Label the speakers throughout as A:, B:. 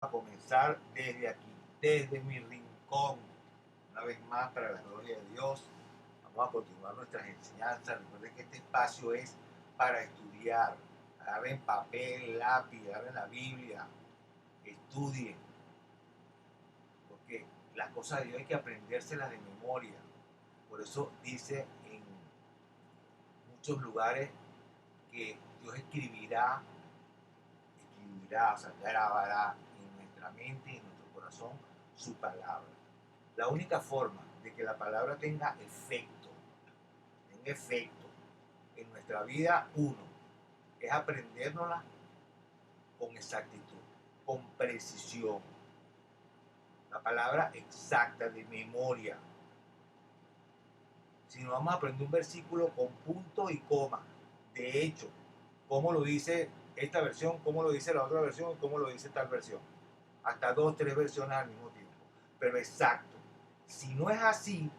A: a comenzar desde aquí, desde mi rincón, una vez más para la gloria de Dios. Vamos a continuar nuestras enseñanzas. Recuerden que este espacio es para estudiar. Agarren papel, lápiz, agarren la Biblia, estudien, porque las cosas de Dios hay que aprendérselas de memoria. Por eso dice en muchos lugares que Dios escribirá, o sea, grabará en nuestra mente y en nuestro corazón su palabra. La única forma de que la palabra tenga efecto en nuestra vida, uno, es aprendérnosla con exactitud, con precisión. La palabra exacta, de memoria. Si no vamos a aprender un versículo con punto y coma, de hecho, cómo lo dice esta versión, cómo lo dice la otra versión y cómo lo dice tal versión. Hasta dos, tres versiones al mismo tiempo. Pero exacto. Si no es así,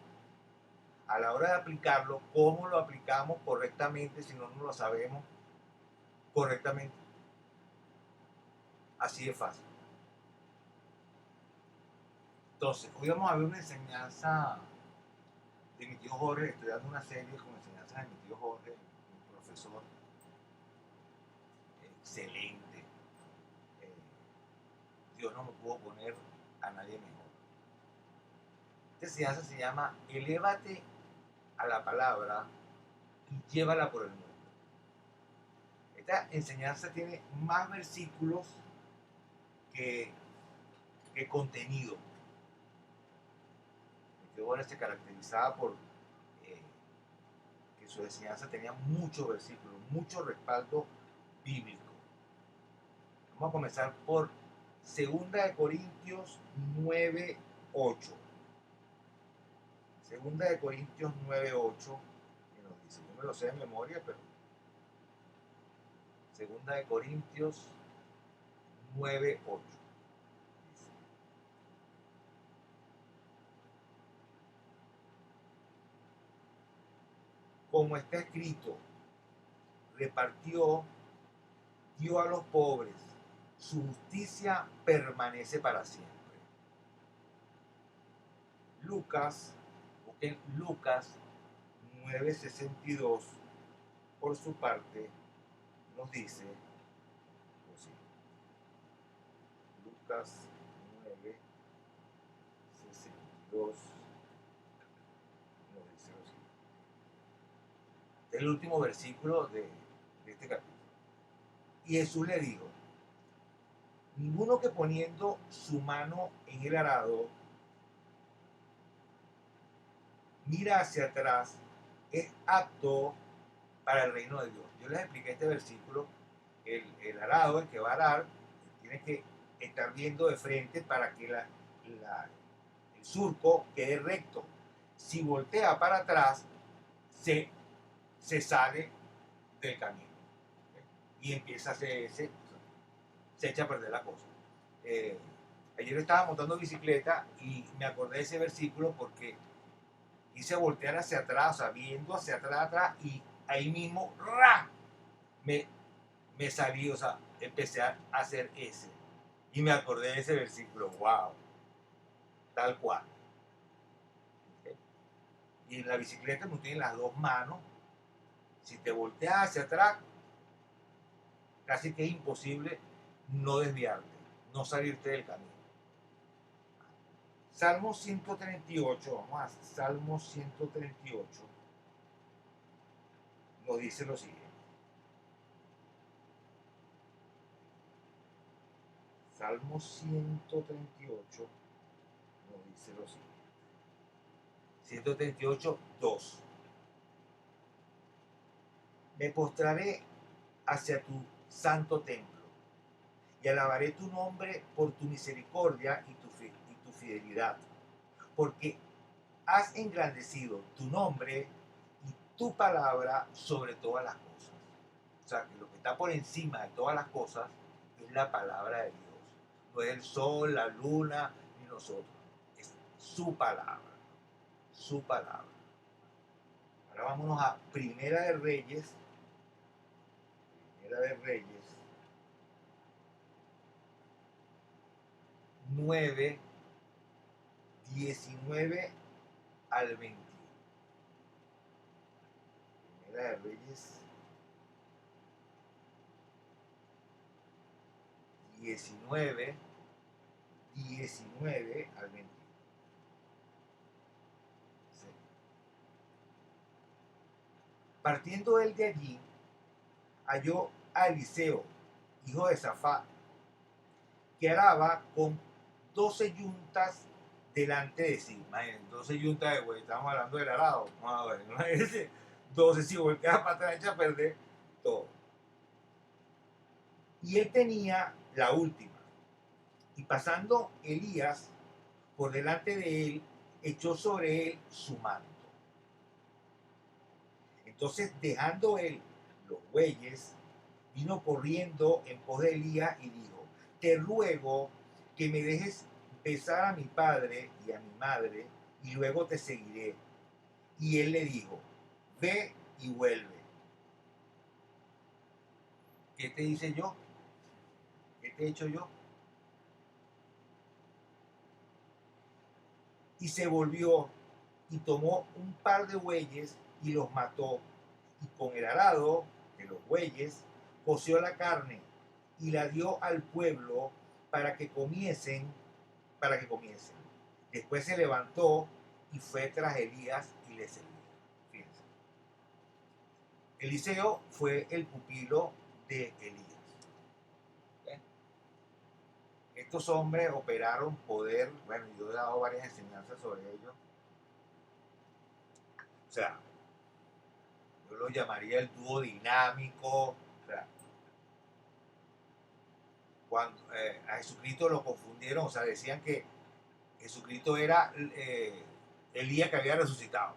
A: a la hora de aplicarlo, cómo lo aplicamos correctamente si no lo sabemos correctamente. Así de fácil. Entonces, hoy vamos a ver una enseñanza de mi tío Jorge. Estoy dando una serie con enseñanzas de mi tío Jorge, un profesor excelente. Eh, Dios no me pudo poner a nadie mejor. Esta enseñanza se llama Elévate a la palabra y llévala por el mundo. Esta enseñanza tiene más versículos que, que contenido. Mi tío Jorge se caracterizaba por que su enseñanza tenía muchos versículos, mucho respaldo bíblico. Vamos a comenzar por 2 Corintios 9:8. 2 Corintios 9:8, que nos dice, yo me lo sé de memoria, pero 2 Corintios 9:8 dice, como está escrito, repartió, dio a los pobres, su justicia permanece para siempre. Lucas, busquen Lucas 9:62, por su parte, nos dice, pues sí, Lucas 9:62 nos dice lo siguiente. Es el último versículo de este capítulo. Y Jesús le dijo, ninguno que poniendo su mano en el arado mira hacia atrás es apto para el reino de Dios. Yo les expliqué este versículo. El arado, el que va a arar, tiene que estar viendo de frente para que el surco quede recto. Si voltea para atrás, se, se sale del camino, y empieza a se echa a perder la cosa. Eh, Ayer estaba montando bicicleta y me acordé de ese versículo porque hice voltear hacia atrás, o sea, viendo hacia atrás, y ahí mismo ¡ra! Me, me salí, o sea, empecé a hacer ese. Y me acordé de ese versículo, wow, tal cual. ¿Okay? Y en la bicicleta no tienen las dos manos. Si te volteas hacia atrás, casi que es imposible no desviarte, no salirte del camino. Salmo 138, vamos a Salmo 138, nos dice lo siguiente. Salmo 138 nos dice lo siguiente. 138:2. Me postraré hacia tu santo templo y alabaré tu nombre por tu misericordia y tu fidelidad, porque has engrandecido tu nombre y tu palabra sobre todas las cosas. O sea, que lo que está por encima de todas las cosas es la palabra de Dios. No es el sol, la luna, ni nosotros. Es su palabra. Su palabra. Ahora vámonos a Primera de Reyes. Primera de Reyes. 9, 19 al 21. Primera de Reyes 19, 19 al 21. Sí. Partiendo él de allí, halló a Eliseo, hijo de Safat, que araba con 12 yuntas delante de sí. Imagínense, 12 yuntas de güey, estamos hablando del arado. No, bueno, imagínense, 12 si volteas para atrás, echa a perder todo. Y él tenía la última. Y pasando Elías por delante de él, echó sobre él su manto. Entonces, dejando él los bueyes, vino corriendo en pos de Elías y dijo: te ruego que me dejes besar a mi padre y a mi madre, y luego te seguiré. Y él le dijo: ve y vuelve. ¿Qué te hice yo? ¿Qué te he hecho yo? Y se volvió y tomó un par de bueyes y los mató, y con el arado de los bueyes coció la carne y la dio al pueblo para que comiesen. Después se levantó y fue tras Elías y le seguía. Fíjense. Eliseo fue el pupilo de Elías. ¿Eh? Estos hombres operaron poder. Bueno, yo he dado varias enseñanzas sobre ello. O sea, yo lo llamaría el dúo dinámico. O sea, cuando a Jesucristo lo confundieron, o sea, decían que Jesucristo era Elías que había resucitado.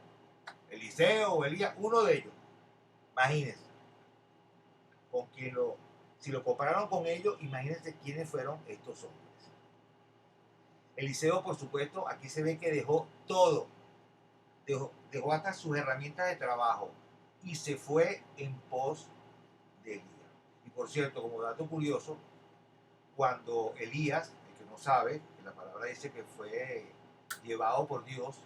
A: Eliseo o Elías, uno de ellos. Imagínense. Con quien si lo compararon con ellos, imagínense quiénes fueron estos hombres. Eliseo, por supuesto, aquí se ve que dejó todo. Dejó hasta sus herramientas de trabajo y se fue en pos de Elías. Y por cierto, como dato curioso, cuando Elías, el que no sabe, que la palabra dice que fue llevado por Dios,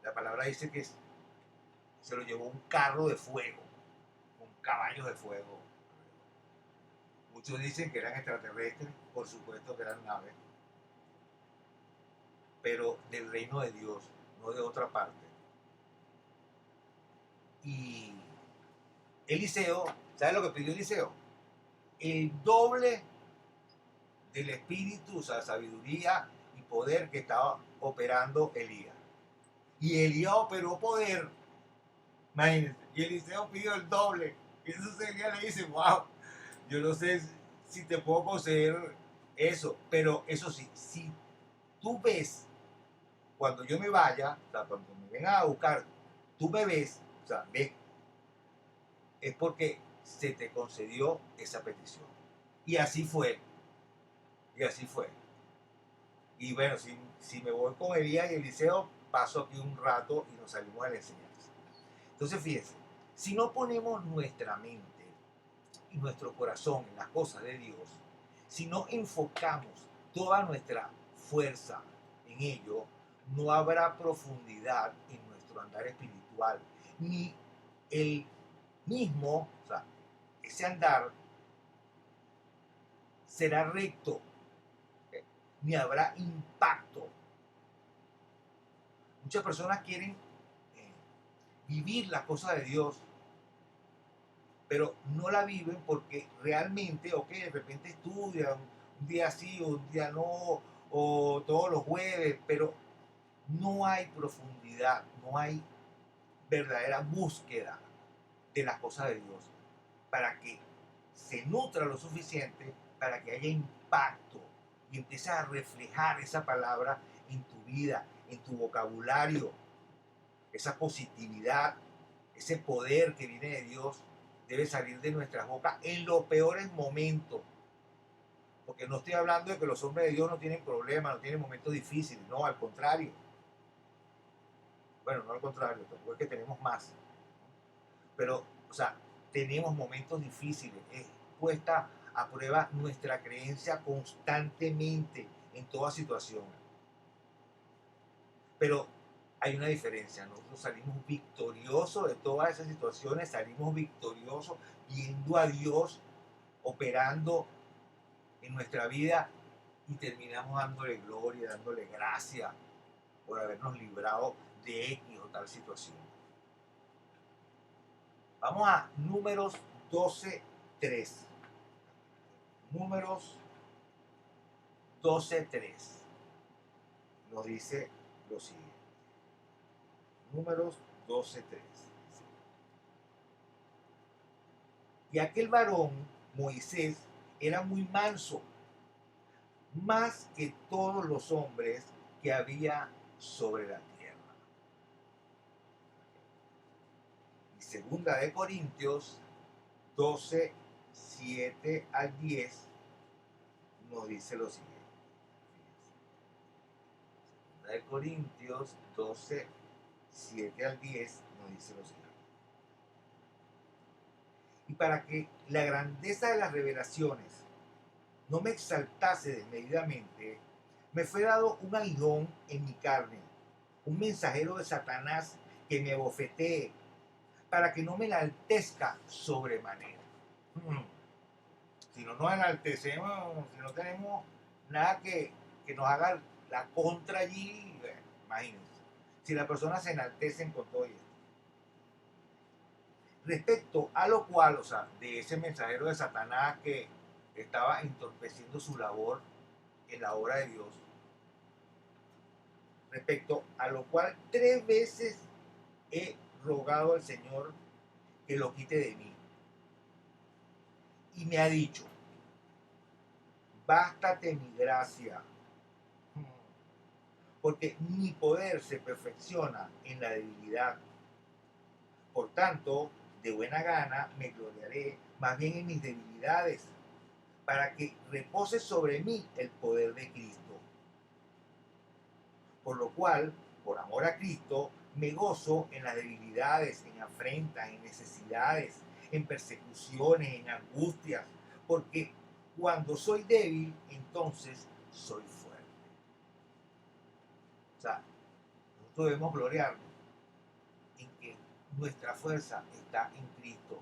A: la palabra dice que se lo llevó un carro de fuego, con caballos de fuego. Muchos dicen que eran extraterrestres, por supuesto que eran naves, pero del reino de Dios, no de otra parte. Y Eliseo, ¿sabes lo que pidió Eliseo? El doble del espíritu, o sea, sabiduría y poder que estaba operando Elías. Y Elías operó poder, imagínense, y Eliseo pidió el doble. Y entonces Elías le dice: wow, yo no sé si te puedo conceder eso, pero eso sí, si tú ves cuando yo me vaya, o sea, cuando me vengan a buscar, tú me ves, o sea, ves, es porque se te concedió esa petición. Y así fue, y así fue. Y bueno, si me voy con Elías y Eliseo, paso aquí un rato y nos salimos a la enseñanza. Entonces, fíjense, si no ponemos nuestra mente y nuestro corazón en las cosas de Dios, si no enfocamos toda nuestra fuerza en ello, no habrá profundidad en nuestro andar espiritual, ni el mismo, o sea, ese andar será recto, ni habrá impacto. Muchas personas quieren vivir las cosas de Dios, pero no la viven porque realmente, ok, de repente estudian un día sí o un día no, o todos los jueves, pero no hay profundidad, no hay verdadera búsqueda de las cosas de Dios para que se nutra lo suficiente para que haya impacto y empieces a reflejar esa palabra en tu vida, en tu vocabulario, esa positividad, ese poder que viene de Dios debe salir de nuestras bocas en los peores momentos. Porque no estoy hablando de que los hombres de Dios no tienen problemas, no tienen momentos difíciles, no, al contrario. Bueno, no al contrario, tampoco es que tenemos más. Pero, o sea, tenemos momentos difíciles, cuesta aprueba nuestra creencia constantemente en toda situación. Pero hay una diferencia, nosotros salimos victoriosos de todas esas situaciones, salimos victoriosos viendo a Dios operando en nuestra vida y terminamos dándole gloria, dándole gracia por habernos librado de X o tal situación. Vamos a Números 12:3. Números 12:3 nos dice lo siguiente. Números 12:3. Y aquel varón, Moisés, era muy manso, más que todos los hombres que había sobre la tierra. Y segunda de Corintios 12:7-10 nos dice lo siguiente. Segunda de Corintios 12:7-10 nos dice lo siguiente. Y para que la grandeza de las revelaciones no me exaltase desmedidamente, me fue dado un aguijón en mi carne, un mensajero de Satanás que me abofetee, para que no me enaltezca sobremanera. Si no nos enaltecemos, si no tenemos nada que nos haga la contra allí, imagínense. Si las personas se enaltecen con todo esto. Respecto a lo cual, o sea, de ese mensajero de Satanás que estaba entorpeciendo su labor en la obra de Dios, respecto a lo cual 3 veces he rogado al Señor que lo quite de mí. Y me ha dicho, bástate mi gracia, porque mi poder se perfecciona en la debilidad. Por tanto, de buena gana me gloriaré más bien en mis debilidades, para que repose sobre mí el poder de Cristo. Por lo cual, por amor a Cristo, me gozo en las debilidades, en afrentas, en necesidades, en persecuciones, en angustias, porque cuando soy débil, entonces soy fuerte. O sea, nosotros debemos gloriarnos en que nuestra fuerza está en Cristo,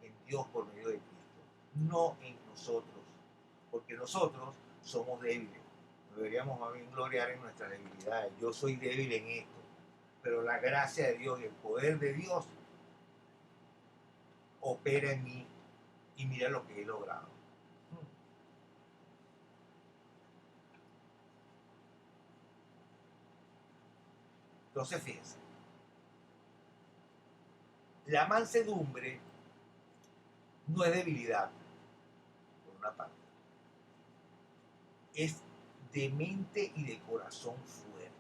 A: en Dios por medio de Cristo, no en nosotros, porque nosotros somos débiles. Deberíamos más bien gloriar en nuestras debilidades. Yo soy débil en esto, pero la gracia de Dios y el poder de Dios opera en mí y mira lo que he logrado. Entonces, fíjense, la mansedumbre no es debilidad, por una parte, es de mente y de corazón fuerte.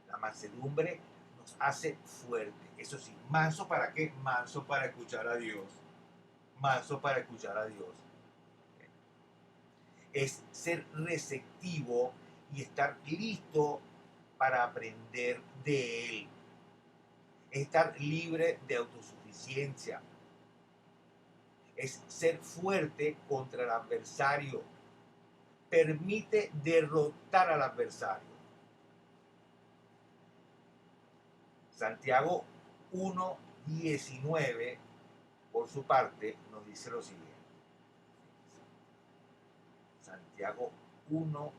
A: La mansedumbre nos hace fuerte. Eso sí, manso para qué? Manso para escuchar a Dios. Manso para escuchar a Dios. Es ser receptivo y estar listo para aprender de Él. Es estar libre de autosuficiencia. Es ser fuerte contra el adversario. Permite derrotar al adversario. Santiago 1:19, por su parte, nos dice lo siguiente. Santiago 1,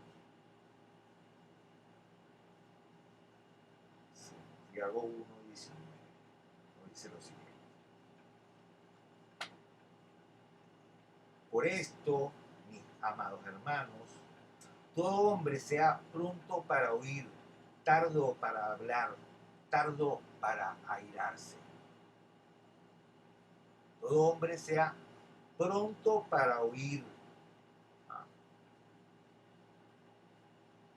A: Santiago 1:19, nos dice lo siguiente. Por esto, mis amados hermanos, todo hombre sea pronto para oír, tardo para hablar, tardo para airarse. Todo hombre sea pronto para oír,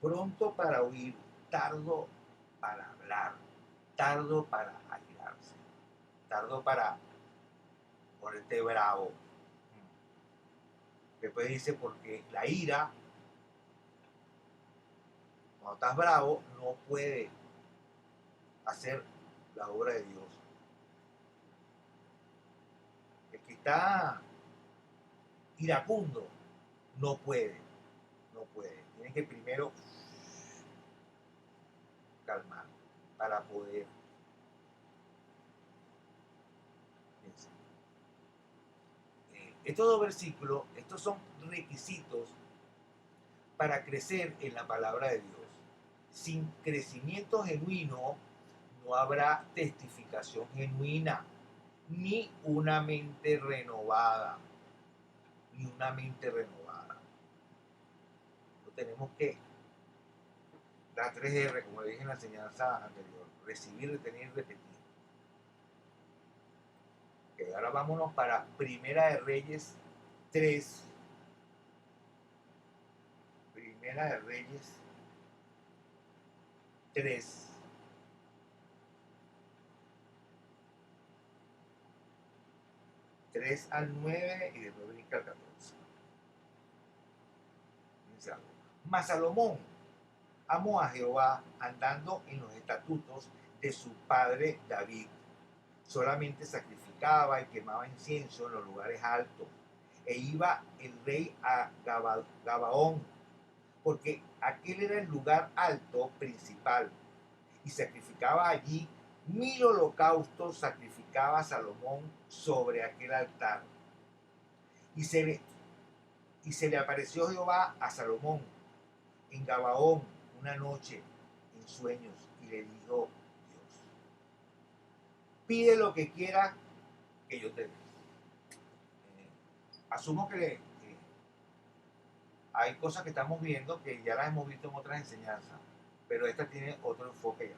A: pronto para oír, tardo para hablar, tardo para airarse, tardo para ponerte bravo. Después dice, porque la ira, cuando estás bravo, no puede hacer la obra de Dios. El que está iracundo, no puede, no puede. Tiene que primero calmar para poder pensar. Estos dos versículos, estos son requisitos para crecer en la palabra de Dios. Sin crecimiento genuino no habrá testificación genuina, ni una mente renovada, ni una mente renovada. No tenemos que, las 3R, como le dije en la enseñanza anterior, recibir, retener y repetir. Okay, ahora vámonos para Primera de Reyes 3. Primera de Reyes 3. 3 al 9 y después brinca al 14. Mas Salomón amó a Jehová andando en los estatutos de su padre David. Solamente sacrificaba y quemaba incienso en los lugares altos. E iba el rey a Gabaón, porque aquel era el lugar alto principal. Y sacrificaba allí 1000 holocaustos, sacrificaba Salomón sobre aquel altar. Y se le apareció Jehová a Salomón en Gabaón una noche en sueños y le dijo Dios: pide lo que quiera que yo te dé. Asumo que hay cosas que estamos viendo que ya las hemos visto en otras enseñanzas, pero esta tiene otro enfoque ya.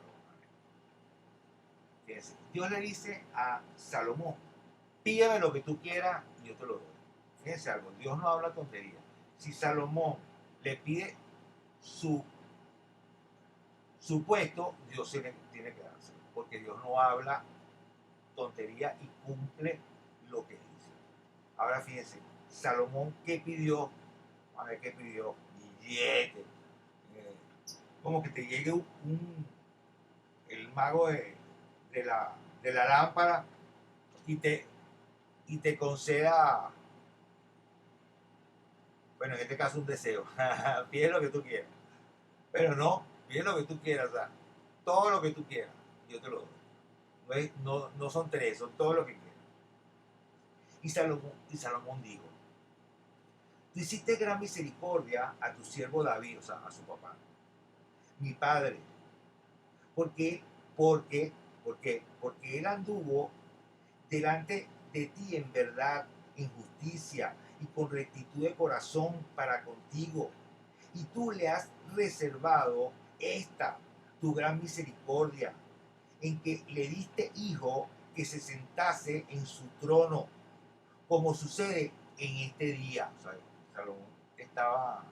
A: Fíjense, Dios le dice a Salomón: pídeme lo que tú quieras y yo te lo doy. Fíjense algo, Dios no habla tontería. Si Salomón le pide su puesto, Dios se le tiene que dárselo, porque Dios no habla tontería y cumple lo que dice. Ahora fíjense, Salomón, ¿qué pidió? A ver, ¿qué pidió? Billete. Como que te llegue el mago de la lámpara y te conceda, bueno, en este caso un deseo. Pide lo que tú quieras. Pero no, pide lo que tú quieras, o sea, todo lo que tú quieras, yo te lo doy. No son tres, son todo lo que quieras. Y Salomón dijo: tú hiciste gran misericordia a tu siervo David, o sea, a su papá, mi padre, porque, porque, porque él anduvo delante de ti en verdad, en justicia y con rectitud de corazón para contigo. Y tú le has reservado esta, tu gran misericordia, en que le diste hijo que se sentase en su trono, como sucede en este día. O sea, Salomón estaba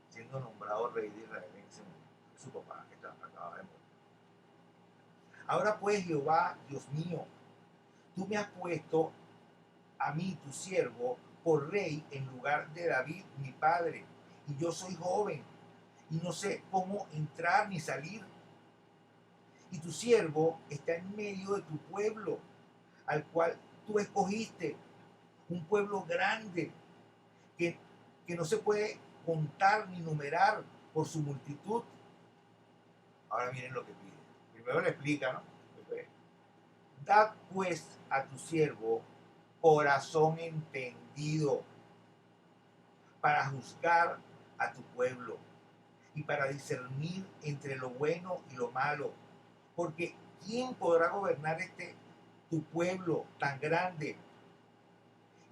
A: siendo nombrado rey de Israel en ese momento. Su papá acababa de morir. Ahora pues, Jehová, Dios mío, tú me has puesto a mí, tu siervo, por rey en lugar de David, mi padre, y yo soy joven y no sé cómo entrar ni salir. Y tu siervo está en medio de tu pueblo, al cual tú escogiste, un pueblo grande que, que no se puede contar ni numerar por su multitud. Ahora miren lo que pide. Primero le explica, ¿no? Da pues a tu siervo corazón entendido para juzgar a tu pueblo y para discernir entre lo bueno y lo malo. Porque ¿quién podrá gobernar tu pueblo tan grande?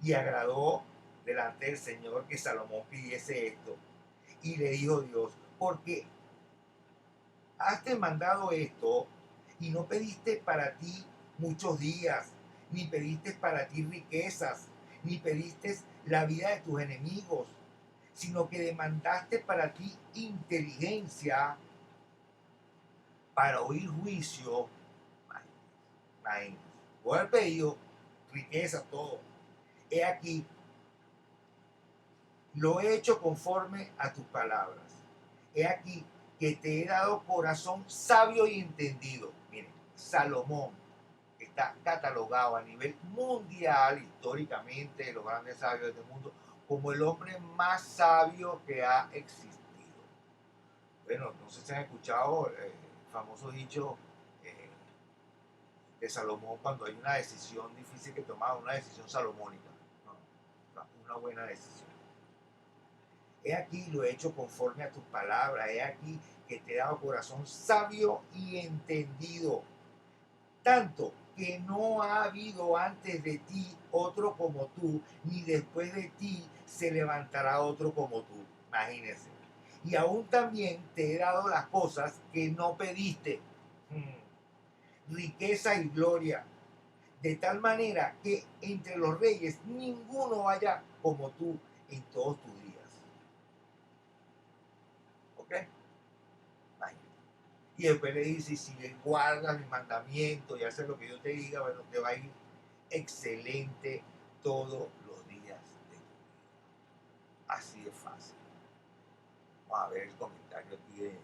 A: Y agradó delante del Señor que Salomón pidiese esto. Y le dijo Dios: porque has demandado esto y no pediste para ti muchos días, ni pediste para ti riquezas, ni pediste la vida de tus enemigos, sino que demandaste para ti inteligencia para oír juicio. Imagínate, vos has pedido riquezas, todo. He aquí, lo he hecho conforme a tus palabras. He aquí que te he dado corazón sabio y entendido. Miren, Salomón está catalogado a nivel mundial, históricamente, de los grandes sabios del mundo, como el hombre más sabio que ha existido. Bueno, no sé si han escuchado el famoso dicho eh, de Salomón cuando hay una decisión difícil que tomar, una decisión salomónica, ¿no? Una buena decisión. He aquí lo he hecho conforme a tus palabras, he aquí que te he dado corazón sabio y entendido, tanto que no ha habido antes de ti otro como tú, ni después de ti se levantará otro como tú. Imagínense. Y aún también te he dado las cosas que no pediste, riqueza y gloria, de tal manera que entre los reyes ninguno haya como tú en todos tus días. ¿Ok? Imagínate. Y después le dice, si guardas mis mandamientos y haces lo que yo te diga, bueno, te va a ir excelente todos los días de tu vida. Así de fácil. Vamos a ver el comentario aquí de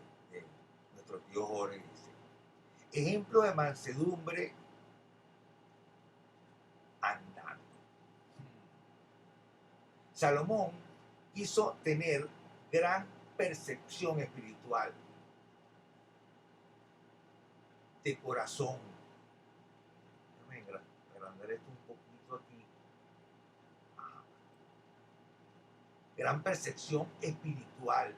A: nuestro tío Jorge. Dice, ejemplo de mansedumbre andando. Salomón quiso tener gran percepción espiritual de corazón. Déjame agrandar esto un poquito aquí. Gran percepción espiritual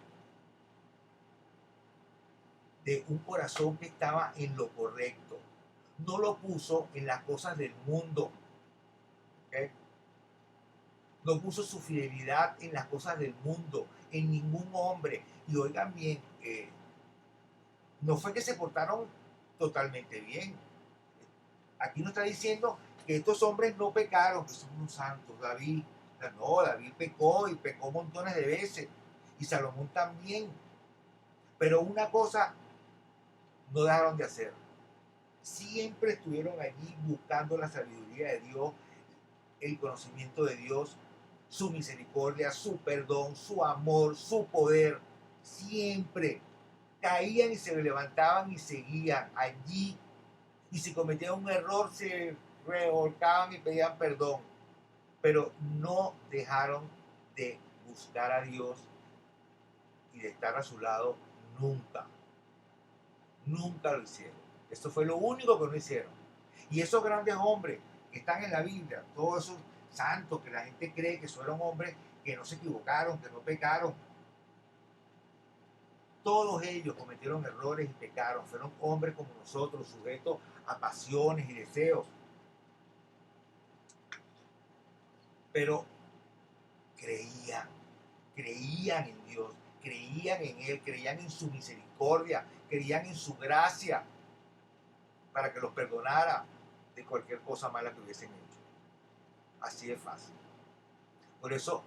A: de un corazón que estaba en lo correcto. No lo puso en las cosas del mundo. ¿Okay? No puso su fidelidad en las cosas del mundo, en ningún hombre. Y oigan bien, no fue que se portaron totalmente bien. Aquí no está diciendo que estos hombres no pecaron, que son unos santos. David, no, David pecó y pecó montones de veces. Y Salomón también. Pero una cosa no dejaron de hacer. Siempre estuvieron allí buscando la sabiduría de Dios, el conocimiento de Dios, su misericordia, su perdón, su amor, su poder. Siempre caían y se levantaban y seguían allí. Y si cometían un error, se revolcaban y pedían perdón. Pero no dejaron de buscar a Dios y de estar a su lado nunca. Nunca lo hicieron. Esto fue lo único que no hicieron. Y esos grandes hombres que están en la Biblia, todos esos santos que la gente cree que fueron hombres que no se equivocaron, que no pecaron, todos ellos cometieron errores y pecaron. Fueron hombres como nosotros, sujetos a pasiones y deseos. Pero creían, creían en Dios, creían en Él, creían en su misericordia, creían en su gracia para que los perdonara de cualquier cosa mala que hubiesen hecho. Así de fácil. Por eso,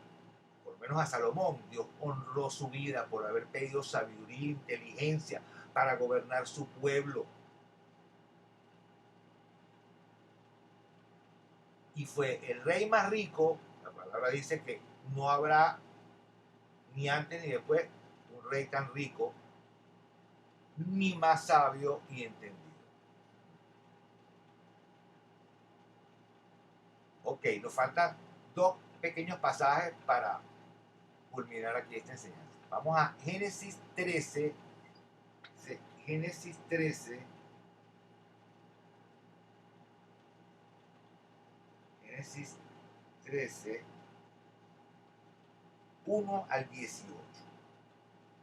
A: por lo menos a Salomón, Dios honró su vida por haber pedido sabiduría e inteligencia para gobernar su pueblo. Y fue el rey más rico. La palabra dice que no habrá ni antes ni después un rey tan rico, ni más sabio y entendido. Ok, nos faltan dos pequeños pasajes para culminar aquí esta enseñanza. Vamos a Génesis 13. Génesis 13. Génesis 13, 1 al 18.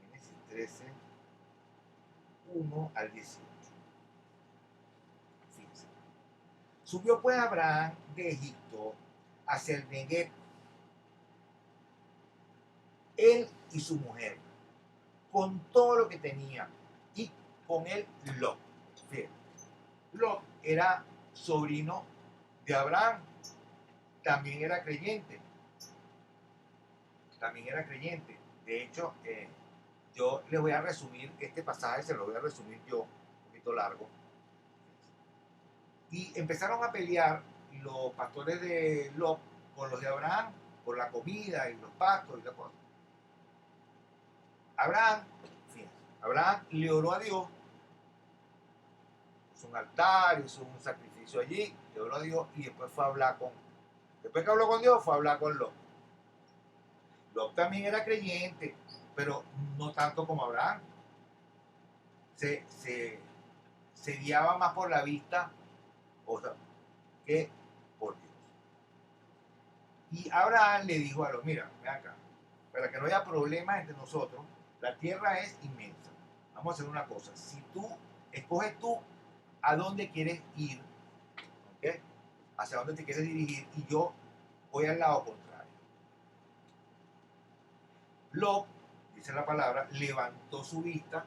A: Génesis 13, 1 al 18. Fíjense. Subió pues Abraham de Egipto hacia el Negev, él y su mujer, con todo lo que tenía, y con él Lot. Fíjense. Lot era sobrino de Abraham, también era creyente. También era creyente. De hecho, yo les voy a resumir este pasaje, se lo voy a resumir yo, un poquito largo. Y empezaron a pelear los pastores de Lot con los de Abraham por la comida y los pastos y la cosa. Abraham, fíjense, Abraham le oró a Dios, hizo un altar, hizo un sacrificio allí, le oró a Dios y después fue a hablar con, después que habló con Dios, fue a hablar con Lot. Lot también era creyente, pero no tanto como Abraham. Se, se, se guiaba más por la vista, o sea, que por Dios. Y Abraham le dijo a Lot, mira, ven acá, para que no haya problemas entre nosotros, la tierra es inmensa. Vamos a hacer una cosa, si tú, escoges tú a dónde quieres ir, ¿ok? Hacia dónde te quieres dirigir, y yo voy al lado contrario. Lot, dice la palabra, levantó su vista,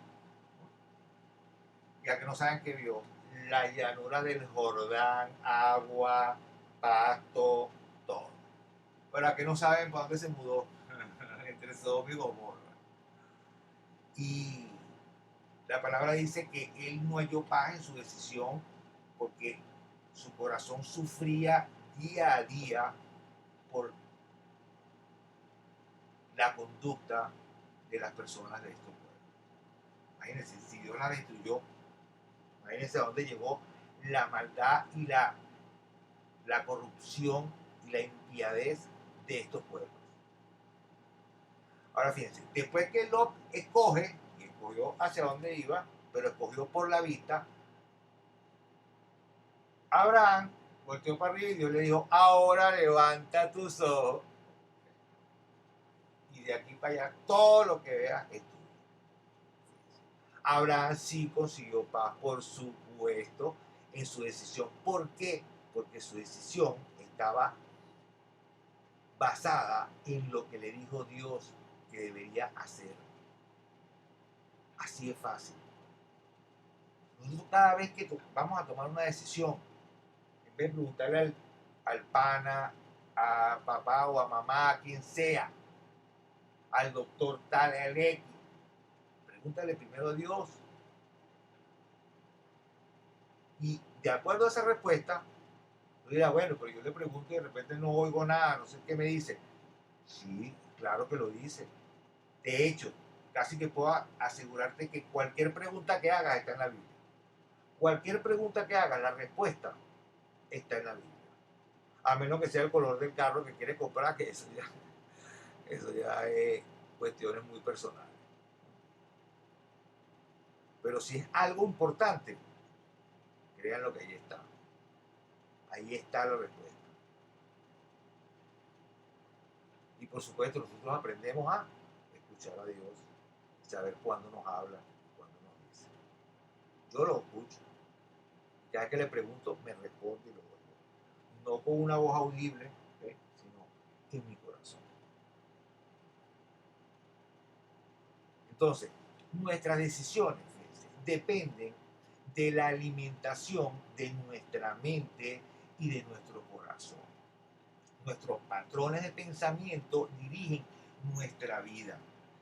A: ya que no saben qué vio, la llanura del Jordán, agua, pasto, todo. Pero que no saben para dónde se mudó, entre Sodoma y Gomorra. Y la palabra dice que él no halló paz en su decisión porque su corazón sufría día a día por la conducta de las personas de estos pueblos. Imagínense, si Dios la destruyó, imagínense a dónde llegó la maldad y la corrupción y la impiadez de estos pueblos. Ahora fíjense, después que Lot escoge, y escogió hacia dónde iba, pero escogió por la vista, Abraham volteó para arriba y Dios le dijo, ahora levanta tus ojos y de aquí para allá todo lo que veas es tuyo. Abraham sí consiguió paz, por supuesto, en su decisión. ¿Por qué? Porque su decisión estaba basada en lo que le dijo Dios que debería hacer. Así es fácil. Nosotros cada vez que vamos a tomar una decisión, en vez de preguntarle al pana, a papá o a mamá, a quien sea, al doctor tal, al X, pregúntale primero a Dios. Y de acuerdo a esa respuesta, tú dirás, bueno, pero yo le pregunto y de repente no oigo nada, no sé qué me dice. Sí, claro que lo dice. De hecho, casi que puedo asegurarte que cualquier pregunta que hagas está en la Biblia. Cualquier pregunta que hagas, la respuesta está en la Biblia. A menos que sea el color del carro que quieres comprar, que eso ya es cuestiones muy personales. Pero si es algo importante, crean lo que ahí está. Ahí está la respuesta. Y por supuesto, nosotros aprendemos a escuchar a Dios, saber cuándo nos habla, cuándo nos dice. Yo lo escucho. Cada vez que le pregunto, me responde y lo oigo. No con una voz audible, sino en mi corazón. Entonces, nuestras decisiones, fíjense, dependen de la alimentación de nuestra mente y de nuestro corazón. Nuestros patrones de pensamiento dirigen nuestra vida.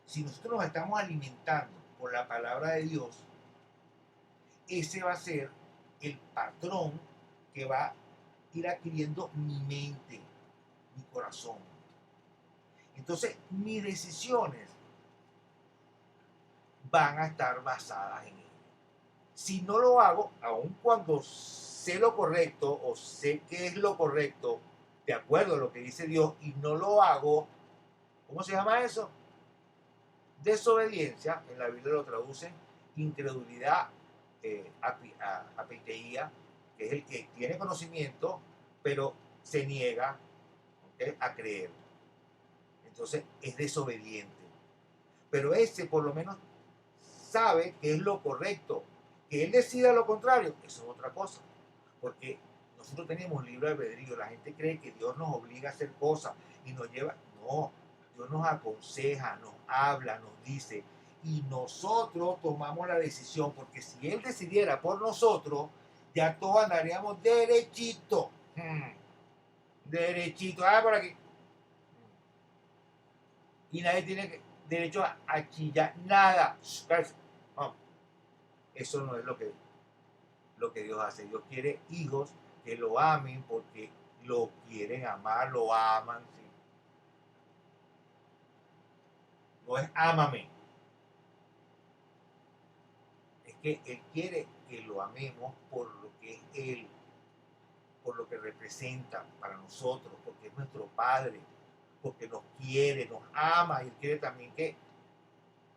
A: Si nosotros nos estamos alimentando con la palabra de Dios, ese va a ser el patrón que va a ir adquiriendo mi mente, mi corazón. Entonces, mis decisiones van a estar basadas en ello. Si no lo hago, aun cuando sé lo correcto o sé qué es lo correcto, de acuerdo a lo que dice Dios, y no lo hago, ¿cómo se llama eso? Desobediencia, en la Biblia lo traducen incredulidad, apeteía, que es el que tiene conocimiento, pero se niega, ¿okay?, a creer. Entonces es desobediente. Pero ese por lo menos sabe que es lo correcto. Que él decida lo contrario, eso es otra cosa. Porque nosotros tenemos libre albedrío. La gente cree que Dios nos obliga a hacer cosas y nos lleva. No, Dios nos aconseja, nos habla, nos dice. Y nosotros tomamos la decisión. Porque si Él decidiera por nosotros, ya todos andaríamos derechito. Derechito. Ah, por aquí. Y nadie tiene derecho a chillar nada. No, eso no es lo que Dios hace. Dios quiere hijos que lo amen porque lo quieren amar, lo aman. ¿Sí? No es ámame. Es que Él quiere que lo amemos por lo que es Él, por lo que representa para nosotros, porque es nuestro Padre, porque nos quiere, nos ama y quiere también que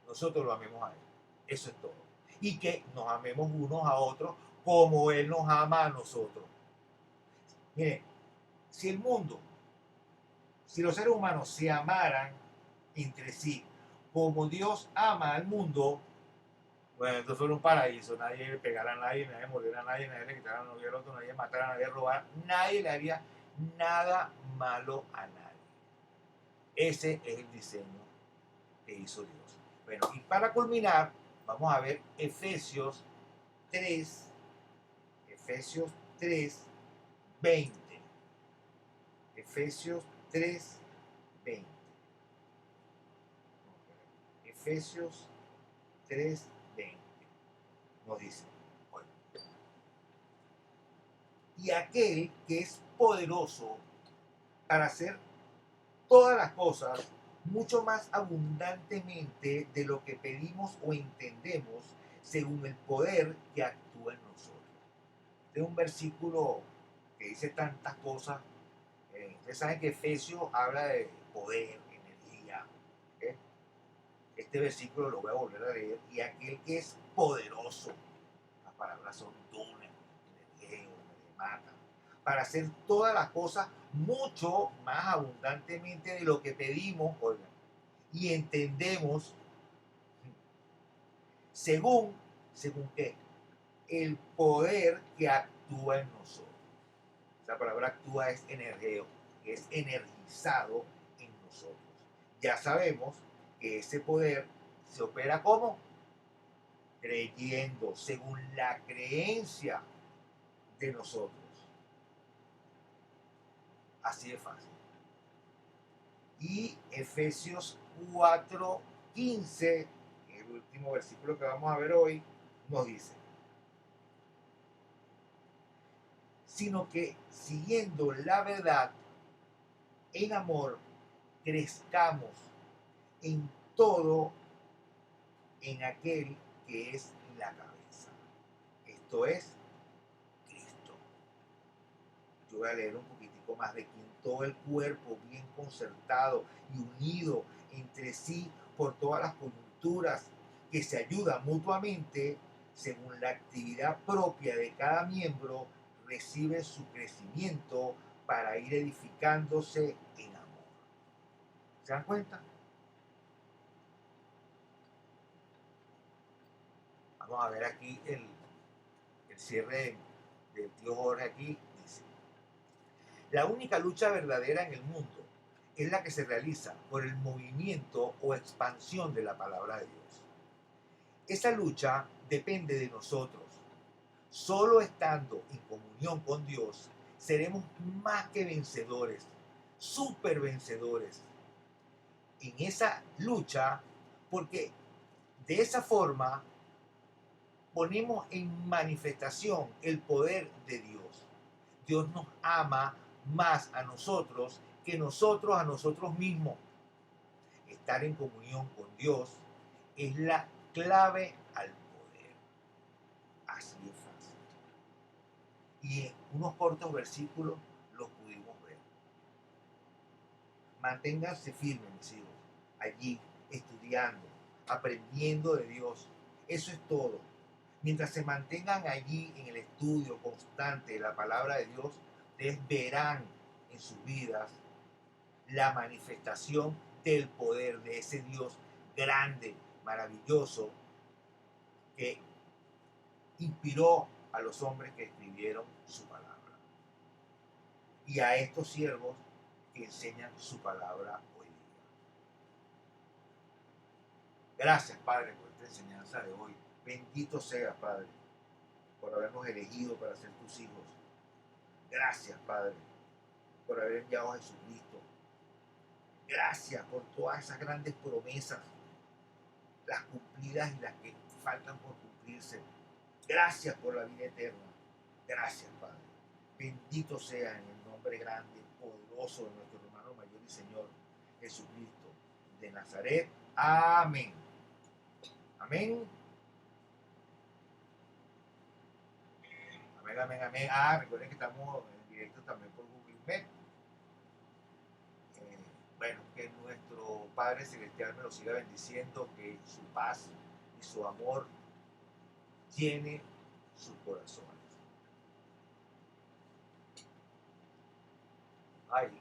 A: nosotros lo amemos a Él. Eso es todo. Y que nos amemos unos a otros como Él nos ama a nosotros. Miren, si el mundo, si los seres humanos se amaran entre sí como Dios ama al mundo, bueno, entonces fuera un paraíso, nadie le pegara a nadie, nadie mordiera a nadie, nadie le quitara a novia al otro, nadie matara, nadie robara, nadie le haría nada malo a nadie. Ese es el diseño que hizo Dios. Bueno, y para culminar, vamos a ver Efesios 3, 20. Efesios 3, 20. Efesios 3, 20. Nos dice, bueno, y aquel que es poderoso para hacer todas las cosas mucho más abundantemente de lo que pedimos o entendemos según el poder que actúa en nosotros. Este es un versículo que dice tantas cosas. Ustedes saben que Efesios habla de poder, energía. ¿Eh? Este versículo lo voy a volver a leer. Y aquel que es poderoso, las palabras son dunas, energía, mata, para hacer todas las cosas mucho más abundantemente de lo que pedimos, oigan, y entendemos según, según qué, el poder que actúa en nosotros. La palabra actúa es energeo, es energizado en nosotros. Ya sabemos que ese poder se opera como creyendo, según la creencia de nosotros. Así de fácil. Y Efesios 4:15, el último versículo que vamos a ver hoy, nos dice, sino que siguiendo la verdad en amor, crezcamos en todo en aquel que es la cabeza. Esto es Cristo. Yo voy a leer un poquitico más de quien todo el cuerpo bien concertado y unido entre sí por todas las coyunturas que se ayudan mutuamente según la actividad propia de cada miembro recibe su crecimiento para ir edificándose en amor. ¿Se dan cuenta? Vamos a ver aquí el cierre del tío Jorge aquí. Dice, la única lucha verdadera en el mundo es la que se realiza por el movimiento o expansión de la palabra de Dios. Esa lucha depende de nosotros. Solo estando en comunión con Dios seremos más que vencedores, super vencedores en esa lucha, porque de esa forma ponemos en manifestación el poder de Dios. Dios nos ama más a nosotros que nosotros a nosotros mismos. Estar en comunión con Dios es la clave al poder. Así es fácil. Y en unos cortos versículos lo pudimos ver. Manténganse firmes, mis hijos, allí, estudiando, aprendiendo de Dios. Eso es todo. Mientras se mantengan allí en el estudio constante de la palabra de Dios, ustedes verán en sus vidas la manifestación del poder de ese Dios grande, maravilloso, que inspiró a los hombres que escribieron su palabra. Y a estos siervos que enseñan su palabra hoy día. Gracias, Padre, por esta enseñanza de hoy. Bendito seas, Padre, por habernos elegido para ser tus hijos. Gracias, Padre, por haber enviado a Jesucristo. Gracias por todas esas grandes promesas, las cumplidas y las que faltan por cumplirse. Gracias por la vida eterna. Gracias, Padre. Bendito sea en el nombre grande, poderoso de nuestro hermano mayor y Señor Jesucristo de Nazaret. Amén. Amén. Amén, amén, amén. Recuerden que estamos en directo también por Google Meet. bueno, que nuestro Padre Celestial me lo siga bendiciendo, que su paz y su amor llene sus corazones. Ay,